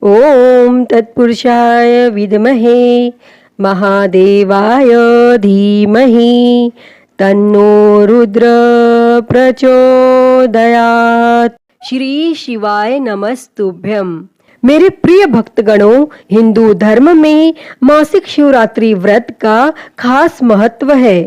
ओम तत्पुरुषाय विद्महे महादेवाय धीमहि तन्नो रुद्र प्रचोदयात्। श्री शिवाय नमस्तुभ्यं। मेरे प्रिय भक्तगणों, हिंदू धर्म में मासिक शिवरात्रि व्रत का खास महत्व है।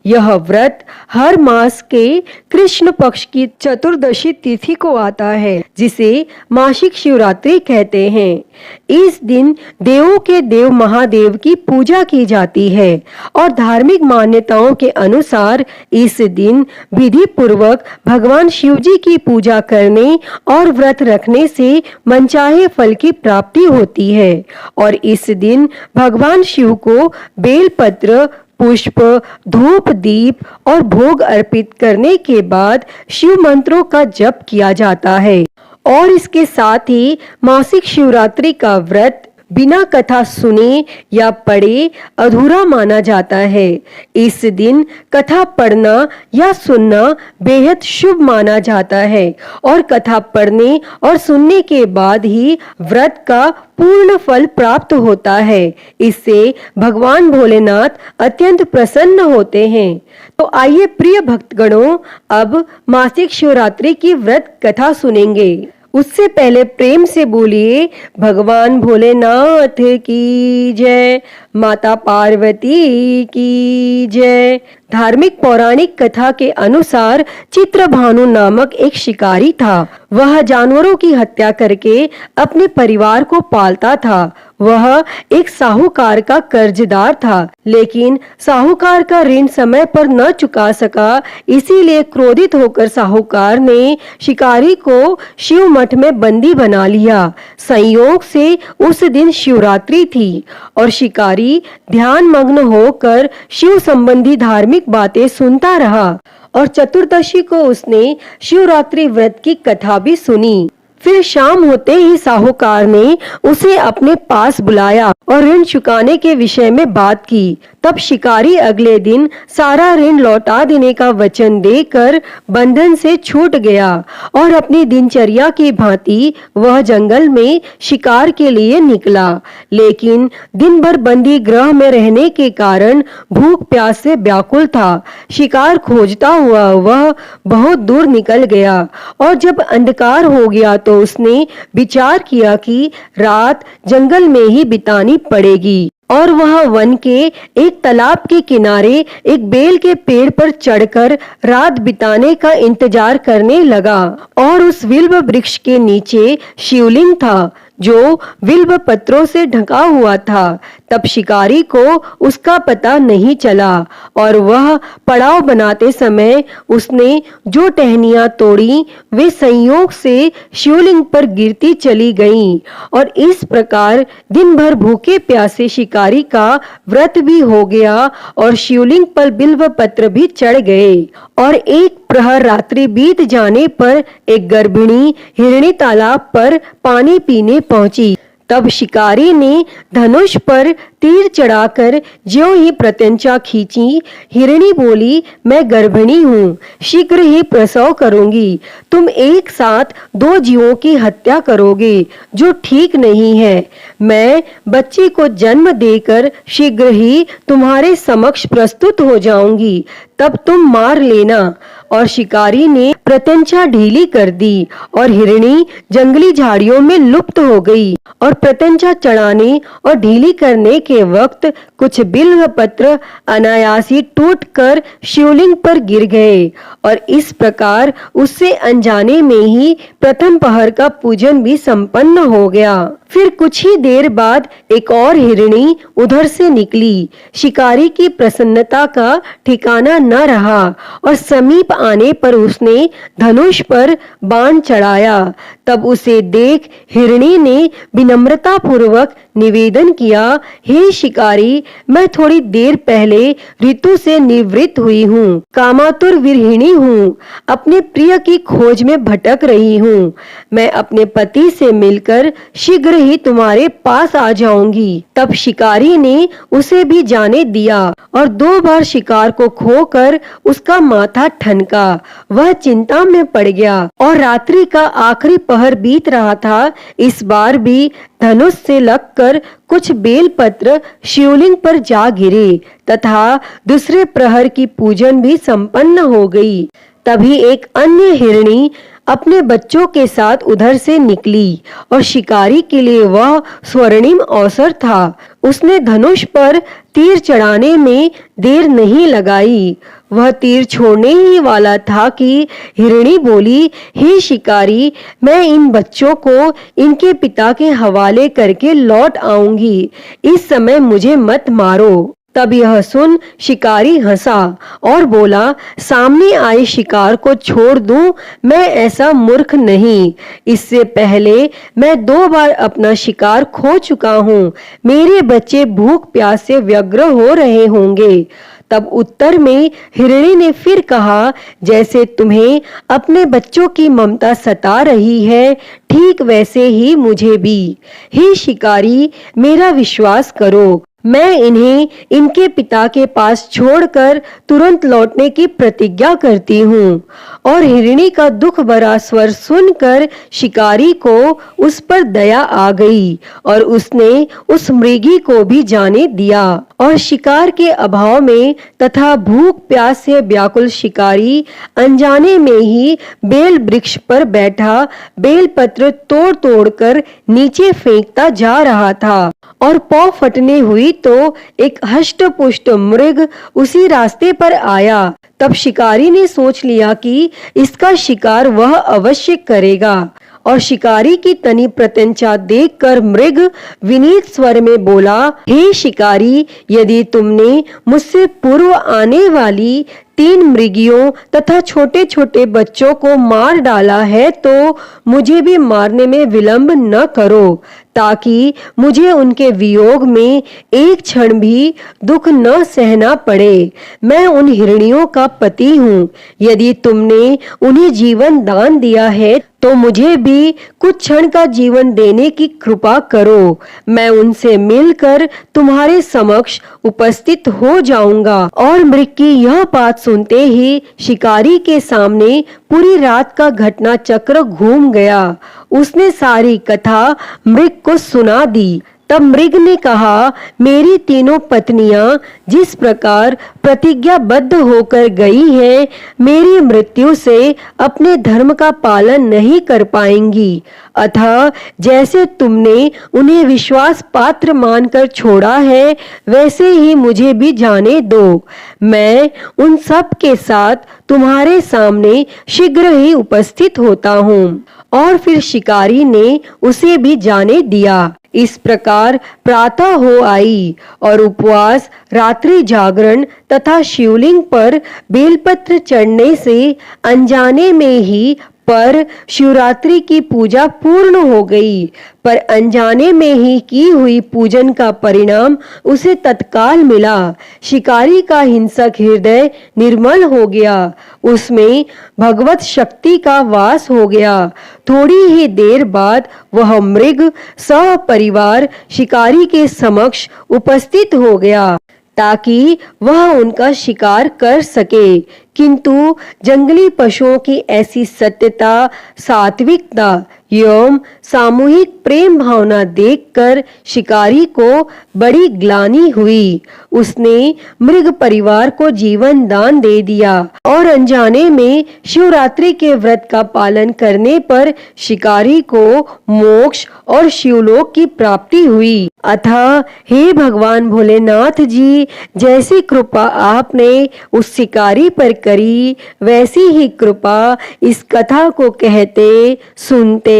यह व्रत हर मास के कृष्ण पक्ष की चतुर्दशी तिथि को आता है, जिसे मासिक शिवरात्रि कहते हैं। इस दिन देवों के देव महादेव की पूजा की जाती है और धार्मिक मान्यताओं के अनुसार इस दिन विधि पूर्वक भगवान शिव जी की पूजा करने और व्रत रखने से मनचाहे फल की प्राप्ति होती है। और इस दिन भगवान शिव को बेलपत्र, पुष्प, धूप, दीप और भोग अर्पित करने के बाद शिव मंत्रों का जप किया जाता है। और इसके साथ ही मासिक शिवरात्रि का व्रत बिना कथा सुने या पढ़े अधूरा माना जाता है। इस दिन कथा पढ़ना या सुनना बेहद शुभ माना जाता है और कथा पढ़ने और सुनने के बाद ही व्रत का पूर्ण फल प्राप्त होता है। इससे भगवान भोलेनाथ अत्यंत प्रसन्न होते हैं। तो आइए प्रिय भक्तगणों, अब मासिक शिवरात्रि की व्रत कथा सुनेंगे। उससे पहले प्रेम से बोलिए भगवान भोलेनाथ की जय, माता पार्वती की जय। धार्मिक पौराणिक कथा के अनुसार चित्रभानु नामक एक शिकारी था। वह जानवरों की हत्या करके अपने परिवार को पालता था। वह एक साहूकार का कर्जदार था, लेकिन साहूकार का ऋण समय पर न चुका सका। इसीलिए क्रोधित होकर साहूकार ने शिकारी को शिव मठ में बंदी बना लिया। संयोग से उस दिन शिवरात्रि थी और शिकारी ध्यान मग्न होकर शिव संबंधी धार्मिक बातें सुनता रहा और चतुर्दशी को उसने शिवरात्रि व्रत की कथा भी सुनी। फिर शाम होते ही साहूकार ने उसे अपने पास बुलाया और ऋण चुकाने के विषय में बात की। तब शिकारी अगले दिन सारा ऋण लौटा देने का वचन देकर बंधन से छूट गया और अपनी दिनचर्या की भांति वह जंगल में शिकार के लिए निकला। लेकिन दिन भर बंदी गृह में रहने के कारण भूख प्यास से व्याकुल था। शिकार खोजता हुआ वह बहुत दूर निकल गया और जब अंधकार हो गया तो उसने विचार किया कि रात जंगल में ही बितानी पड़ेगी और वह वन के एक तालाब के किनारे एक बेल के पेड़ पर चढ़कर रात बिताने का इंतजार करने लगा। और उस विल्व वृक्ष के नीचे शिवलिंग था जो विल्व पत्रों से ढका हुआ था। तब शिकारी को उसका पता नहीं चला और वह पड़ाव बनाते समय उसने जो टहनियां तोड़ी वे संयोग से शिवलिंग पर गिरती चली गईं और इस प्रकार दिन भर भूखे प्यासे शिकारी का व्रत भी हो गया और शिवलिंग पर बिल्व पत्र भी चढ़ गए। और एक प्रहर रात्रि बीत जाने पर एक गर्भिणी हिरणी तालाब पर पानी पीने पहुंची। तब शिकारी ने धनुष पर तीर चढ़ाकर ज्यों ही प्रत्यंचा खींची। हिरणी बोली, मैं गर्भिणी हूँ, शीघ्र ही प्रसव करूंगी। तुम एक साथ दो जीवों की हत्या करोगे, जो ठीक नहीं है। मैं बच्चे को जन्म देकर शीघ्र ही तुम्हारे समक्ष प्रस्तुत हो जाऊंगी, तब तुम मार लेना। और शिकारी ने प्रत्यंचा ढीली कर दी और हिरणी जंगली झाड़ियों में लुप्त हो गई। और प्रत्यंचा चढ़ाने और ढीली करने के वक्त कुछ बिल्व पत्र अनायासी टूटकर शिवलिंग पर गिर गए और इस प्रकार उससे अनजाने में ही प्रथम पहर का पूजन भी संपन्न हो गया। फिर कुछ ही देर बाद एक और हिरणी उधर से निकली। शिकारी की प्रसन्नता का ठिकाना न रहा और समीप आने पर उसने धनुष पर बाण चढ़ाया। तब उसे देख हिरणी ने विनम्रता पूर्वक निवेदन किया, हे शिकारी, मैं थोड़ी देर पहले ऋतु से निवृत्त हुई हूँ, कामातुर विरहिणी हूँ, अपने प्रिय की खोज में भटक रही हूँ। मैं अपने पति से मिलकर शीघ्र ही तुम्हारे पास आ जाऊंगी। तब शिकारी ने उसे भी जाने दिया और 2 बार शिकार को खोकर उसका माथा ठनका। वह चिंता में पड़ गया और रात्रि का आखिरी पहर बीत रहा था। इस बार भी धनुष से लगकर कुछ बेलपत्र शिवलिंग पर जा गिरे तथा दूसरे प्रहर की पूजन भी संपन्न हो गई। तभी एक अन्य हिरणी अपने बच्चों के साथ उधर से निकली और शिकारी के लिए वह स्वर्णिम अवसर था। उसने धनुष पर तीर चढ़ाने में देर नहीं लगाई। वह तीर छोड़ने ही वाला था कि हिरणी बोली, हे शिकारी, मैं इन बच्चों को इनके पिता के हवाले करके लौट आऊंगी। इस समय मुझे मत मारो। तब यह सुन शिकारी हंसा और बोला, सामने आए शिकार को छोड़ दूं? मैं ऐसा मूर्ख नहीं। इससे पहले मैं 2 बार अपना शिकार खो चुका हूँ। मेरे बच्चे भूख प्यास से व्यग्र हो रहे होंगे। तब उत्तर में हिरणी ने फिर कहा, जैसे तुम्हें अपने बच्चों की ममता सता रही है, ठीक वैसे ही मुझे भी। हे शिकारी, मेरा विश्वास करो, मैं इन्हें इनके पिता के पास छोड़कर तुरंत लौटने की प्रतिज्ञा करती हूँ। और हिरणी का दुख भरा स्वर सुनकर शिकारी को उस पर दया आ गई और उसने उस मृगी को भी जाने दिया। और शिकार के अभाव में तथा भूख प्यास से व्याकुल शिकारी अनजाने में ही बेल वृक्ष पर बैठा बेलपत्र तोड़ तोड़कर नीचे फेंकता जा रहा था और पौ फटने हुई तो एक हष्ट पुष्ट मृग उसी रास्ते पर आया। तब शिकारी ने सोच लिया कि इसका शिकार वह अवश्य करेगा और शिकारी की तनी प्रत्यंचा देखकर मृग विनीत स्वर में बोला, हे शिकारी, यदि तुमने मुझसे पूर्व आने वाली 3 मृगियों तथा छोटे छोटे बच्चों को मार डाला है तो मुझे भी मारने में विलंब न करो, ताकि मुझे उनके वियोग में एक क्षण भी दुख न सहना पड़े। मैं उन हिरणियों का पति हूँ। यदि तुमने उन्हें जीवन दान दिया है तो मुझे भी कुछ क्षण का जीवन देने की कृपा करो। मैं उनसे मिलकर तुम्हारे समक्ष उपस्थित हो जाऊंगा। और मृग की यह बात सुनते ही शिकारी के सामने पूरी रात का घटना चक्र घूम गया। उसने सारी कथा मृग को सुना दी। तब मृग ने कहा, मेरी तीनों पत्नियां जिस प्रकार प्रतिज्ञाबद्ध होकर गई हैं, मेरी मृत्यु से अपने धर्म का पालन नहीं कर पाएंगी। अतः जैसे तुमने उन्हें विश्वास पात्र मानकर छोड़ा है, वैसे ही मुझे भी जाने दो। मैं उन सब के साथ तुम्हारे सामने शीघ्र ही उपस्थित होता हूँ। और फिर शिकारी ने उसे भी जाने दिया। इस प्रकार प्रातः हो आई और उपवास, रात्रि जागरण तथा शिवलिंग पर बेलपत्र चढ़ने से अनजाने में ही पर शिवरात्रि की पूजा पूर्ण हो गई। पर अनजाने में ही की हुई पूजन का परिणाम उसे तत्काल मिला। शिकारी का हिंसक हृदय निर्मल हो गया, उसमें भगवत शक्ति का वास हो गया। थोड़ी ही देर बाद वह मृग सपरिवार शिकारी के समक्ष उपस्थित हो गया ताकि वह उनका शिकार कर सके। किंतु जंगली पशुओं की ऐसी सत्यता, सात्विकता एवं सामूहिक प्रेम भावना देखकर शिकारी को बड़ी ग्लानि हुई। उसने मृग परिवार को जीवन दान दे दिया और अनजाने में शिवरात्रि के व्रत का पालन करने पर शिकारी को मोक्ष और शिवलोक की प्राप्ति हुई। अतः हे भगवान भोलेनाथ जी, जैसी कृपा आपने उस शिकारी पर करी, वैसी ही कृपा इस कथा को कहते, सुनते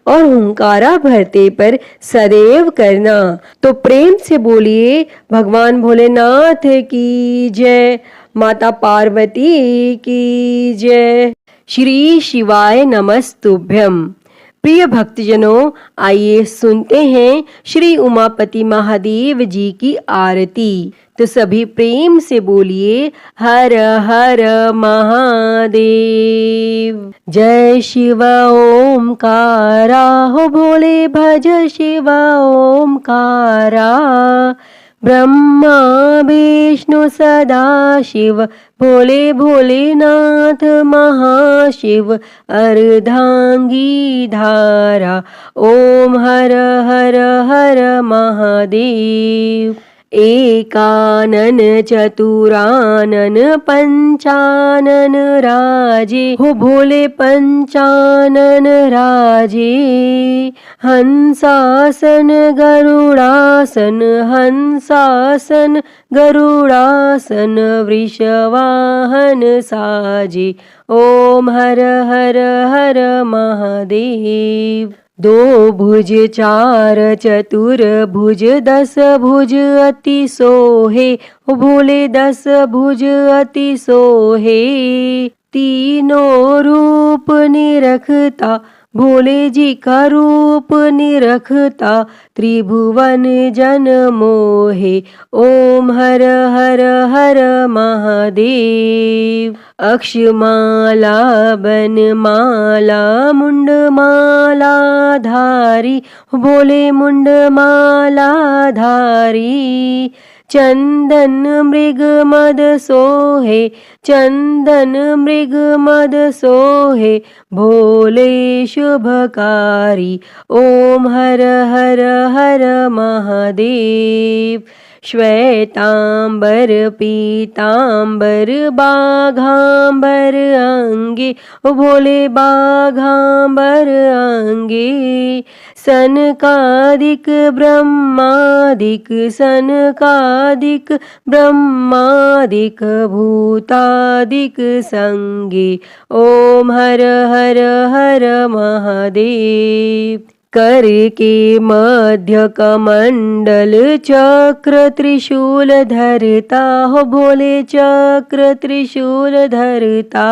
और हुंकारा भरते पर सदैव करना। तो प्रेम से बोलिए भगवान भोलेनाथ की जय, माता पार्वती की जय। श्री शिवाय नमस्तुभ्यम। प्रिय भक्तजनों, आइए सुनते हैं श्री उमापति महादेव जी की आरती। तो सभी प्रेम से बोलिए हर हर महादेव। जय शिव ओमकारा हो भोले, भज शिव ओमकारा। ब्रह्मा विष्णु सदा शिव, भोले भोलेनाथ महाशिव। अर्धांगी धारा, ओम हर हर हर महादेव। एकानन चतुरानन पंचानन राजे हो भोले पंचानन राजे। हंसासन गरुड़ासन, हंसासन गरुड़ासन वृषवाहन साजे। ओम हर हर हर महादेव। दो भुज चार चतुर भुज, दस भुज अति सोहे हो भोले, दस भुज अति सोहे। तीनों रूप निरखता, भोले जी का रूप निरखता। त्रिभुवन जन मोहे, ओम हर हर हर महादेव। अक्षमाला बनमाला मुंडमाला धारी, भोले मुंडमाला धारी। चंदन मृग मद सोहे, चंदन मृग मद सोहे भोले शुभकारी। ओम हर हर हर महादेव। श्वेतांबर पीतांबर बाघांबर अंगे, ओ भोले बाघांबर अंगे। सनकादिक ब्रह्मादिक, सनकादिक ब्रह्मादिक भूतादिक संगे। ओम हर हर हर महादेव। कर के मध्य कमंडल चक्र त्रिशूल धरता हो भोले, चक्र त्रिशूल धरता।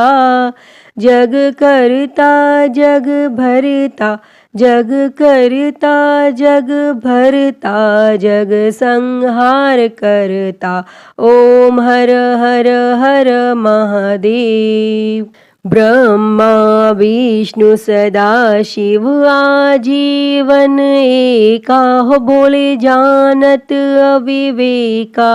जग करता जग भरता, जग करता जग भरता, जग संहार करता। ओम हर हर हर महादेव। ब्रह्मा विष्णु सदा शिव आजीवन एका हो भोले, जानत अविवेका।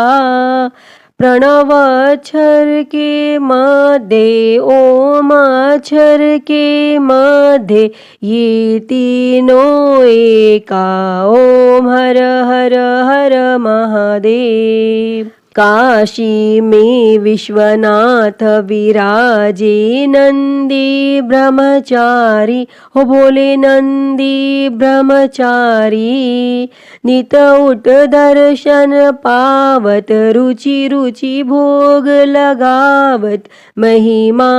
प्रणव अक्षर के मध्य, ओम अक्षर के मध्य, ये तीनों एका। ओम हर हर हर महादेव। काशी में विश्वनाथ विराजे, नंदी ब्रह्मचारी हो भोले, नंदी ब्रह्मचारी। नित उठ दर्शन पावत, रुचि रुचि भोग लगावत, महिमा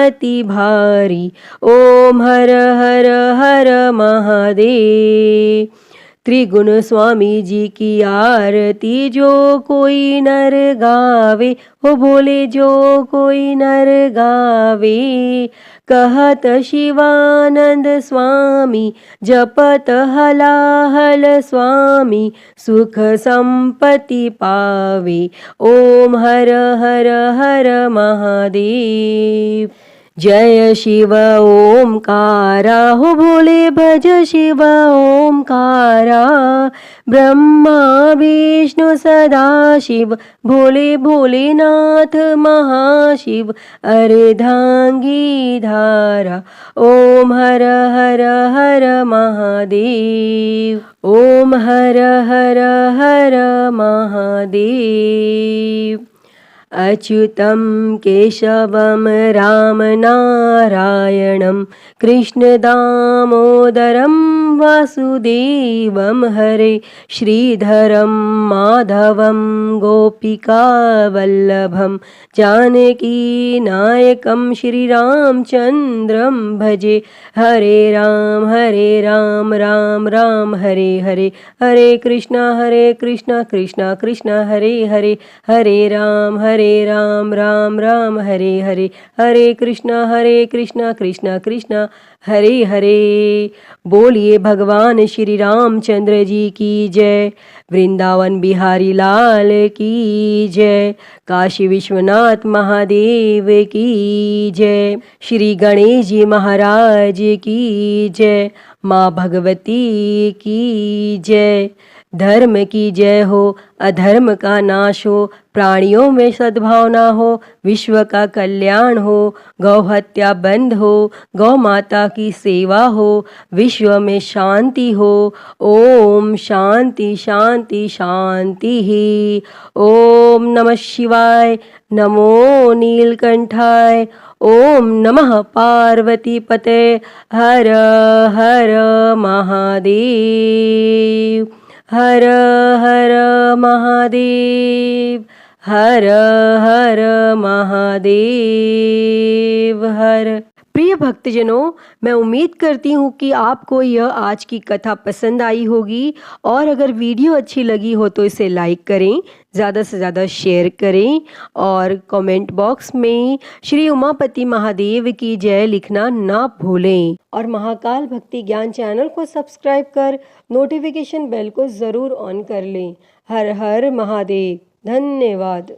अति भारी। ओम हर हर हर महादेव। त्रिगुण स्वामी जी की आरती जो कोई नर गावे, हो भोले जो कोई नर गावे। कहत शिवानंद स्वामी, जपत हलाहल स्वामी, सुख संपत्ति पावे। ओम हर हर हर महादेव। जय शिव ओमकारा हो भोले, भज शिव ओमकारा। ब्रह्मा विष्णु सदा शिव, भोले भोलेनाथ महाशिव। अर्धांगी धारा, ओम हर हर हर महादेव। ओम हर हर हर महादेव। अच्युतं केशवं राम नारायणं, कृष्ण दामोदरं वासुदेवं हरे। श्रीधरं माधवं गोपिकावल्लभं, जानकी नायकं श्रीरामचन्द्रं भजे। हरे राम राम राम हरे हरे, हरे कृष्ण कृष्ण कृष्ण हरे हरे। हरे राम हरे राम राम राम हरे हरे, हरे कृष्णा कृष्णा कृष्णा हरे हरे। बोलिए भगवान श्री रामचंद्र जी की जय, वृंदावन बिहारी लाल की जय, काशी विश्वनाथ महादेव की जय, श्री गणेश जी महाराज की जय, माँ भगवती की जय। धर्म की जय हो, अधर्म का नाश हो, प्राणियों में सद्भावना हो, विश्व का कल्याण हो, गौ हत्या बंद हो, गौ माता की सेवा हो, विश्व में शांति हो। ओम शांति शांति शांति ही। ओम नमः शिवाय, नमो नीलकंठाय, ओम नमः पार्वती पते, हर हर महादेव, हर हर महादेव, हर हर महादेव हर। प्रिय भक्तजनों, मैं उम्मीद करती हूँ कि आपको यह आज की कथा पसंद आई होगी, और अगर वीडियो अच्छी लगी हो तो इसे लाइक करें, ज़्यादा से ज़्यादा शेयर करें, और कमेंट बॉक्स में श्री उमापति महादेव की जय लिखना ना भूलें। और महाकाल भक्ति ज्ञान चैनल को सब्सक्राइब कर नोटिफिकेशन बेल को ज़रूर ऑन कर लें। हर हर महादेव। धन्यवाद।